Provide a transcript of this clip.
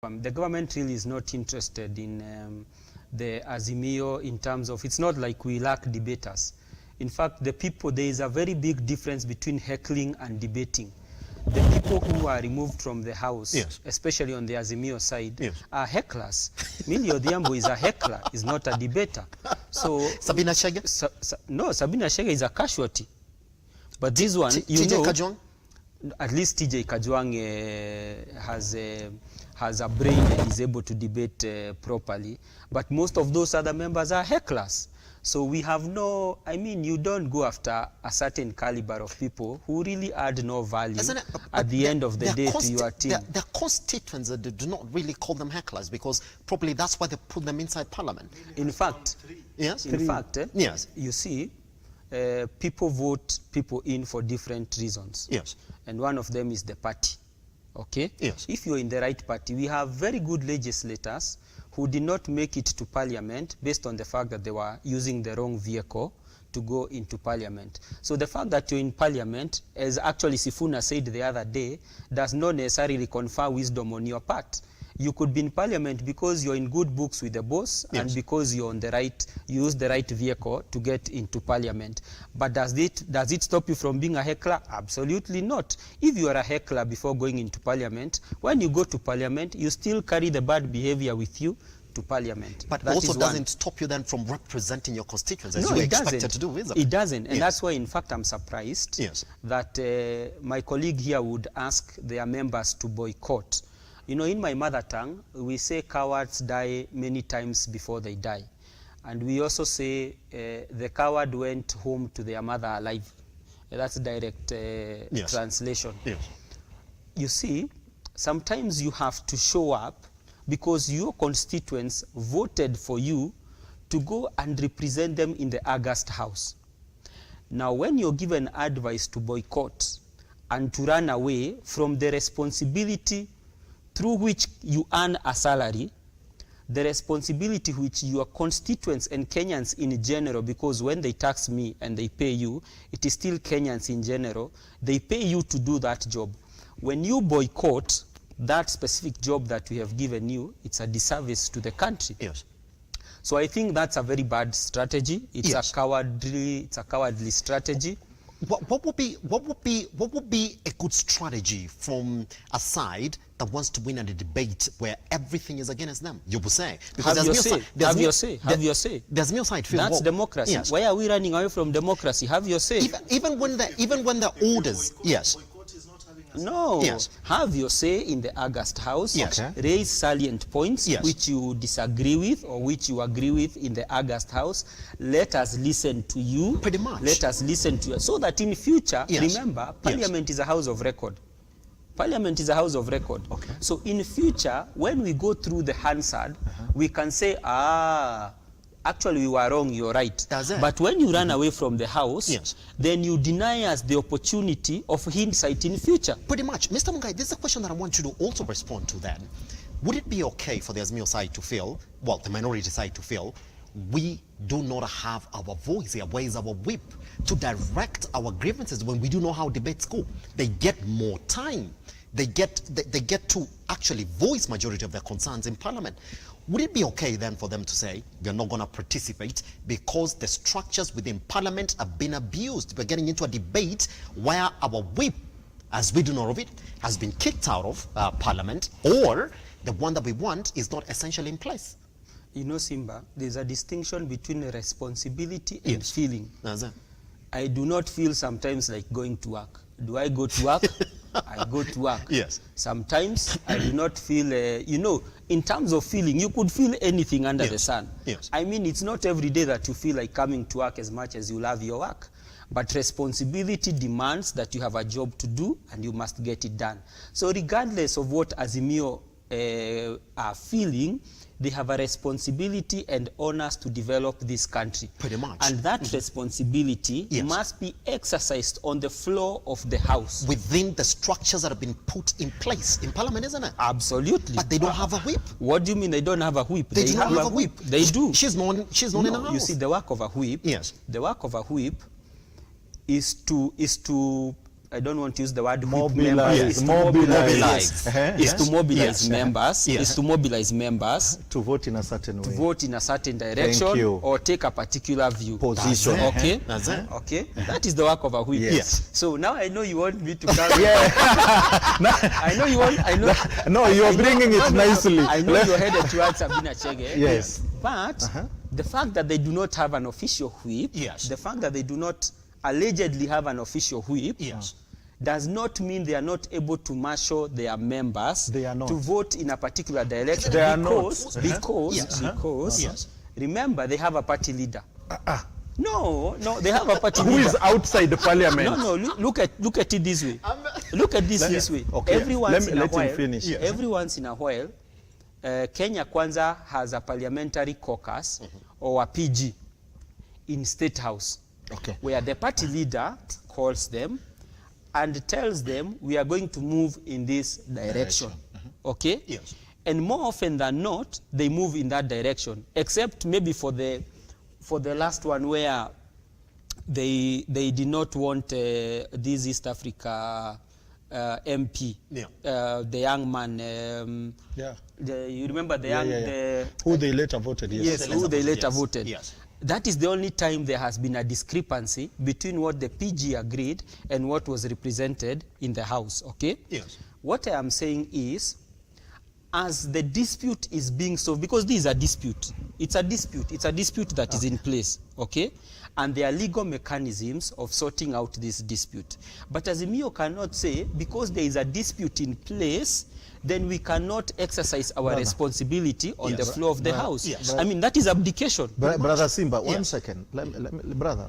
The government really is not interested in the Azimio in terms of, it's not like we lack debaters. In fact, the people, there is a very big difference between heckling and debating. The people who are removed from the house, yes, especially on the Azimio side, yes, are hecklers. Millie Odhiambo is a heckler, is not a debater. So Sabina Chege? No, Sabina Chege is a casualty. But this one, you know, Kajwang? At least TJ Kajwang has a brain and is able to debate properly. But most of those other members are hecklers. So we have no, I mean, you don't go after a certain caliber of people who really add no value at the end of the day to your team. Their constituents do not really call them hecklers, because probably that's why they put them inside parliament. In fact, yes, yes, you see, people vote people in for different reasons. Yes. And one of them is the party. Okay? Yes. If you're in the right party, we have very good legislators who did not make it to parliament based on the fact that they were using the wrong vehicle to go into parliament. So the fact that you're in parliament, as actually Sifuna said the other day, does not necessarily confer wisdom on your part. You could be in parliament because you're in good books with the boss, yes, and because you're on the right, you use the right vehicle to get into parliament. But does it stop you from being a heckler? Absolutely not. If you are a heckler before going into parliament, when you go to parliament, you still carry the bad behavior with you to parliament. But that also doesn't stop you then from representing your constituents as you were expected to do, is it? It doesn't. And yes, that's why, in fact, I'm surprised, yes, that my colleague here would ask their members to boycott. You know, in my mother tongue, we say cowards die many times before they die. And we also say the coward went home to their mother alive. That's direct yes, translation. Yes. You see, sometimes you have to show up because your constituents voted for you to go and represent them in the August House. Now, when you're given advice to boycott and to run away from the responsibility through which you earn a salary, the responsibility which your constituents and Kenyans in general, because when they tax me and they pay you, it is still Kenyans in general, they pay you to do that job. When you boycott that specific job that we have given you, it's a disservice to the country. Yes. So I think that's a very bad strategy. It's yes, a cowardly strategy. What would be a good strategy from a side that wants to win a debate where everything is against them? You would say, because have your say. Have your say. There's no side. That's democracy. Yes. Why are we running away from democracy? Have your say. Even when the orders, yes. No, yes, have your say in the August House, yes, raise salient points, yes, which you disagree with or which you agree with in the August House. Let us listen to you. Pretty much. Let us listen to you. So that in future, yes, remember, Parliament yes, is a house of record. Parliament is a house of record. Okay. So in future, when we go through the Hansard, we can say, actually, we were wrong, you're right. But when you run away from the house, yes, then you deny us the opportunity of hindsight in future. Pretty much. Mr. Mungai, this is a question that I want you to also respond to then. Would it be okay for the Azimio side to feel, well, the minority side to feel, we do not have our voice here? Where is our whip to direct our grievances when we do know how debates go? They get more time. They get to actually voice majority of their concerns in Parliament. Would it be okay then for them to say, we're not going to participate because the structures within Parliament have been abused? We're getting into a debate where our whip, as we do know of it, has been kicked out of Parliament, or the one that we want is not essentially in place. You know, Simba, there's a distinction between responsibility and yes, feeling. I do not feel sometimes like going to work. Do I go to work? I go to work. Yes. Sometimes I do not feel, you know, in terms of feeling, you could feel anything under yes, the sun. Yes. I mean, it's not every day that you feel like coming to work as much as you love your work. But responsibility demands that you have a job to do and you must get it done. So regardless of what Azimio are feeling, they have a responsibility and honors to develop this country. Pretty much. And that responsibility yes, must be exercised on the floor of the House. Within the structures that have been put in place in Parliament, isn't it? Absolutely. But they don't have a whip. What do you mean they don't have a whip? They do not have a whip. They do. She's not in the House. You see, the work of a whip, yes, the work of a whip is to I don't want to use the word mobilize, members. Yes. Is to mobilize Yes. members. Yes. Is to mobilize members To vote in a certain way. vote in a certain direction you. or take a particular view. Position. That's it. Okay. That's it. Okay. That is the work of a whip. Yes. So now I know you want me to come. I know you want. I know. No, you are bringing it nicely. I know you're headed towards Sabina Chege. Yes. But the fact that they do not have an official whip, Yes. the fact that they do not allegedly have an official whip, Yes. does not mean they are not able to marshal their members They are not. to vote in a particular direction. They are not. Because Yes. remember, they have a party leader. No, they have a party Who leader. is outside the parliament? No, look at it this way. Look at this way. Okay. Every once in a let while, him finish. every once in a while, Kenya Kwanza has a parliamentary caucus or a PG in State House, Okay. where the party leader calls them and tells them, we are going to move in this direction. Okay? Yes. And more often than not, they move in that direction, except maybe for the last one where they did not want this East Africa MP, the young man. Yeah. You remember the young... The, Who they later voted, yes. yes, who they later voted. Yes. That is the only time there has been a discrepancy between what the PG agreed and what was represented in the House, okay? Yes. What I am saying is, as the dispute is being solved, because this is a dispute, it's a dispute that is in place, okay? And there are legal mechanisms of sorting out this dispute. But Azimio cannot say, because there is a dispute in place, then we cannot exercise our responsibility on the floor of the House. Yes. I mean, that is abdication. Brother Simba, 1 second. Let me, brother,